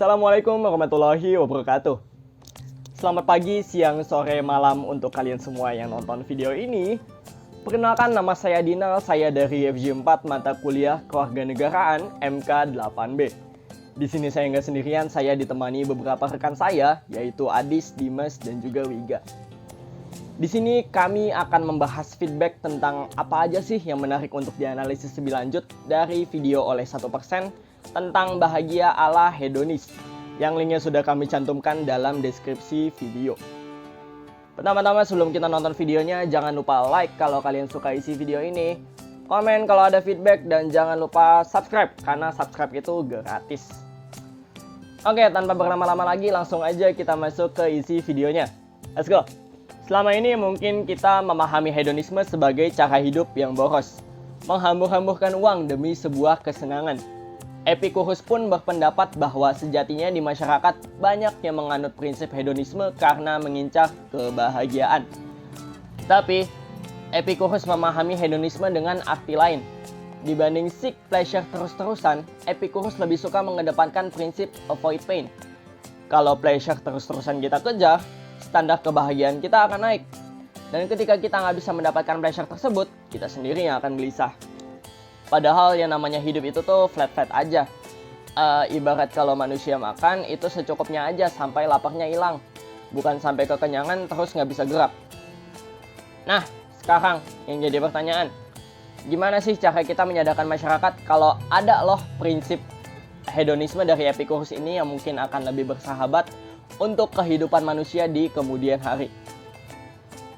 Assalamualaikum warahmatullahi wabarakatuh. Selamat pagi, siang, sore, malam untuk kalian semua yang nonton video ini. Perkenalkan, nama saya Dinal, saya dari FJ4 mata kuliah Kewarganegaraan MK8B. Di sini saya nggak sendirian, saya ditemani beberapa rekan saya, yaitu Adis, Dimas, dan juga Wiga. Di sini kami akan membahas feedback tentang apa aja sih yang menarik untuk dianalisis lebih lanjut dari video oleh 1% tentang bahagia ala hedonis, yang linknya sudah kami cantumkan dalam deskripsi video. Pertama-tama sebelum kita nonton videonya, jangan lupa like kalau kalian suka isi video ini, komen kalau ada feedback, dan jangan lupa subscribe karena subscribe itu gratis. Oke, tanpa berlama-lama lagi langsung aja kita masuk ke isi videonya. Let's go. Selama ini mungkin kita memahami hedonisme sebagai cara hidup yang boros, menghambur-hamburkan uang demi sebuah kesenangan. Epicurus pun berpendapat bahwa sejatinya di masyarakat banyak yang menganut prinsip hedonisme karena mengincar kebahagiaan. Tapi, Epicurus memahami hedonisme dengan arti lain. Dibanding seek pleasure terus-terusan, Epicurus lebih suka mengedepankan prinsip avoid pain. Kalau pleasure terus-terusan kita kejar, standar kebahagiaan kita akan naik. Dan ketika kita nggak bisa mendapatkan pleasure tersebut, kita sendiri yang akan gelisah. Padahal yang namanya hidup itu tuh flat-flat aja. Ibarat kalau manusia makan, itu secukupnya aja sampai laparnya hilang. Bukan sampai kekenyangan terus nggak bisa gerak. Nah, sekarang yang jadi pertanyaan, gimana sih cara kita menyadarkan masyarakat kalau ada loh prinsip hedonisme dari Epicurus ini yang mungkin akan lebih bersahabat untuk kehidupan manusia di kemudian hari?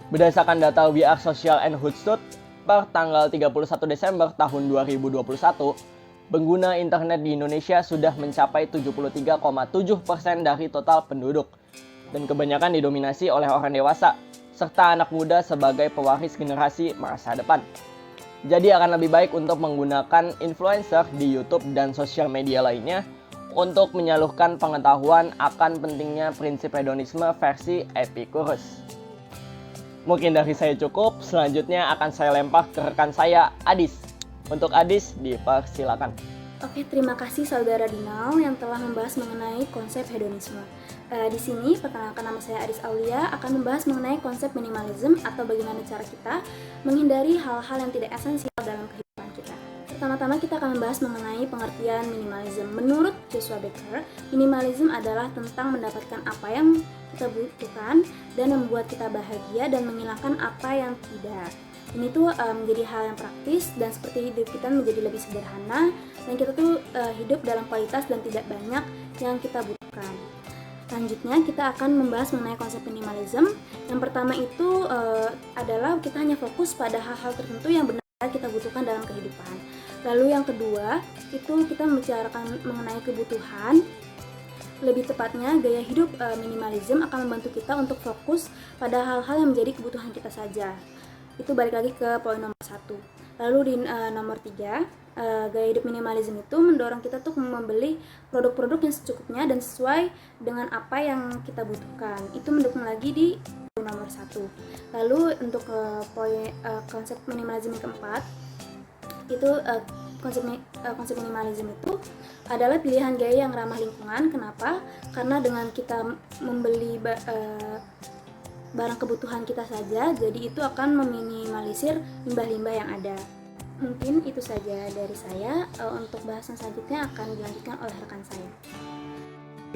Berdasarkan data We Are Social and Hootsuite, per tanggal 31 Desember tahun 2021, pengguna internet di Indonesia sudah mencapai 73,7% dari total penduduk, dan kebanyakan didominasi oleh orang dewasa, serta anak muda sebagai pewaris generasi masa depan. Jadi akan lebih baik untuk menggunakan influencer di YouTube dan sosial media lainnya untuk menyalurkan pengetahuan akan pentingnya prinsip hedonisme versi Epicurus. Mungkin dari saya cukup, selanjutnya akan saya lempar ke rekan saya, Adis. Untuk Adis, dipersilakan. Oke, terima kasih saudara Dinal yang telah membahas mengenai konsep hedonisme. Di sini, perkenalkan, nama saya Adis Aulia akan membahas mengenai konsep minimalism atau bagaimana cara kita menghindari hal-hal yang tidak esensial dalam kehidupan kita. Pertama-tama kita akan membahas mengenai pengertian minimalism. Menurut Joshua Becker, minimalism adalah tentang mendapatkan apa yang kita butuhkan dan membuat kita bahagia dan menghilangkan apa yang tidak. Ini tuh menjadi hal yang praktis dan seperti hidup kita menjadi lebih sederhana dan kita tuh hidup dalam kualitas dan tidak banyak yang kita butuhkan. Selanjutnya kita akan membahas mengenai konsep minimalism. Yang pertama itu adalah kita hanya fokus pada hal-hal tertentu yang benar kita butuhkan dalam kehidupan. Lalu yang kedua itu kita membicarakan mengenai kebutuhan. Lebih tepatnya, gaya hidup minimalism akan membantu kita untuk fokus pada hal-hal yang menjadi kebutuhan kita saja. Itu balik lagi ke poin nomor 1. Lalu di nomor 3, gaya hidup minimalism itu mendorong kita untuk membeli produk-produk yang secukupnya dan sesuai dengan apa yang kita butuhkan. Itu mendukung lagi di poin nomor 1. Lalu untuk poin konsep minimalism yang keempat, itu konsep minimalism itu adalah pilihan gaya yang ramah lingkungan. Kenapa? Karena dengan kita membeli barang kebutuhan kita saja, jadi itu akan meminimalisir limbah-limbah yang ada. Mungkin itu saja dari saya. Untuk bahasan selanjutnya akan dilanjutkan oleh rekan saya.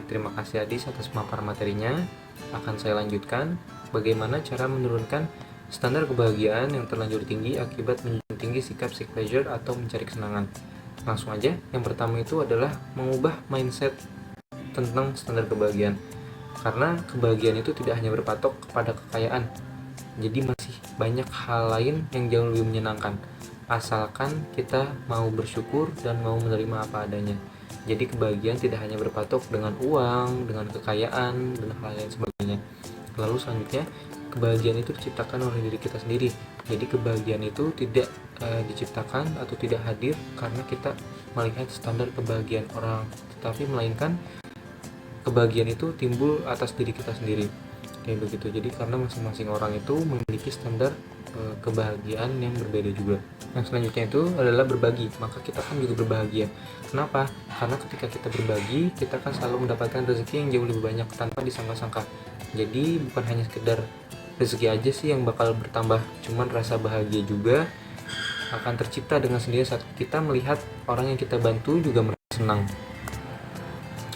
Terima kasih Adis atas pemaparan materinya. Akan saya lanjutkan bagaimana cara menurunkan standar kebahagiaan yang terlanjur tinggi akibat menjunjung tinggi sikap seek pleasure atau mencari kesenangan. Langsung aja, yang pertama itu adalah mengubah mindset tentang standar kebahagiaan. Karena kebahagiaan itu tidak hanya berpatok kepada kekayaan, jadi masih banyak hal lain yang jauh lebih menyenangkan, asalkan kita mau bersyukur dan mau menerima apa adanya. Jadi kebahagiaan tidak hanya berpatok dengan uang, dengan kekayaan, dan hal lain sebagainya. Lalu selanjutnya, kebahagiaan itu diciptakan oleh diri kita sendiri. Jadi kebahagiaan itu tidak diciptakan atau tidak hadir karena kita melihat standar kebahagiaan orang, tetapi melainkan kebahagiaan itu timbul atas diri kita sendiri. Kayak begitu. Jadi karena masing-masing orang itu memiliki standar kebahagiaan yang berbeda juga. Yang selanjutnya itu adalah berbagi, maka kita kan juga berbahagia. Kenapa? Karena ketika kita berbagi, kita kan selalu mendapatkan rezeki yang jauh lebih banyak tanpa disangka-sangka. Jadi bukan hanya sekedar rezeki aja sih yang bakal bertambah, cuman rasa bahagia juga akan tercipta dengan sendiri saat kita melihat orang yang kita bantu juga merasa senang.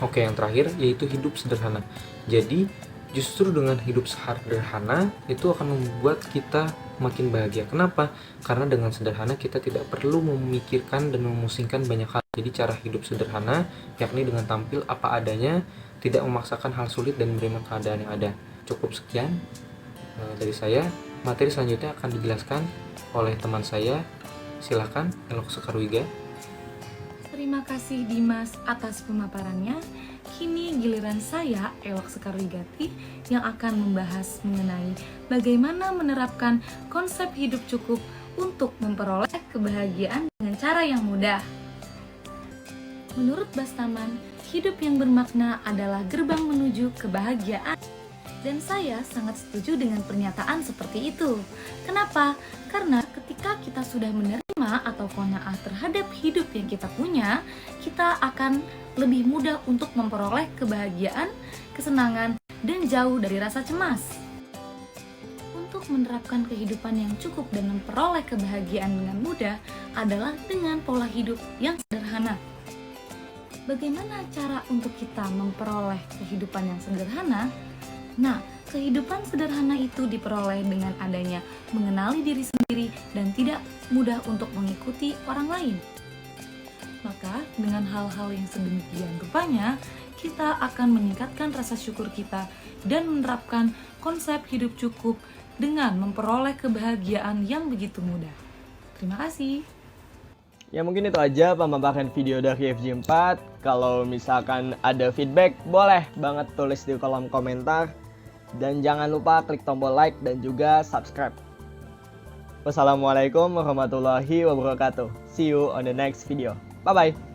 Oke, yang terakhir yaitu hidup sederhana. Jadi justru dengan hidup sederhana itu akan membuat kita makin bahagia. Kenapa? Karena dengan sederhana kita tidak perlu memikirkan dan memusingkan banyak hal. Jadi cara hidup sederhana yakni dengan tampil apa adanya, tidak memaksakan hal sulit dan menerima keadaan yang ada. Cukup sekian dari saya. Materi selanjutnya akan dijelaskan oleh teman saya. Silakan, Elok Sekarwiga. Terima kasih Dimas atas pemaparannya. Kini giliran saya, Elok Sekarwigati, yang akan membahas mengenai bagaimana menerapkan konsep hidup cukup untuk memperoleh kebahagiaan dengan cara yang mudah. Menurut Bastaman, hidup yang bermakna adalah gerbang menuju kebahagiaan. Dan saya sangat setuju dengan pernyataan seperti itu. Kenapa? Karena ketika kita sudah menerima atau qanaah terhadap hidup yang kita punya, kita akan lebih mudah untuk memperoleh kebahagiaan, kesenangan, dan jauh dari rasa cemas. Untuk menerapkan kehidupan yang cukup dan memperoleh kebahagiaan dengan mudah adalah dengan pola hidup yang sederhana. Bagaimana cara untuk kita memperoleh kehidupan yang sederhana? Nah, kehidupan sederhana itu diperoleh dengan adanya mengenali diri sendiri dan tidak mudah untuk mengikuti orang lain. Maka, dengan hal-hal yang sedemikian rupanya, kita akan meningkatkan rasa syukur kita dan menerapkan konsep hidup cukup dengan memperoleh kebahagiaan yang begitu mudah. Terima kasih. Ya mungkin itu aja pemaparan video dari FJ4. Kalau misalkan ada feedback, boleh banget tulis di kolom komentar. Dan jangan lupa klik tombol like dan juga subscribe. Wassalamualaikum warahmatullahi wabarakatuh. See you on the next video. Bye-bye.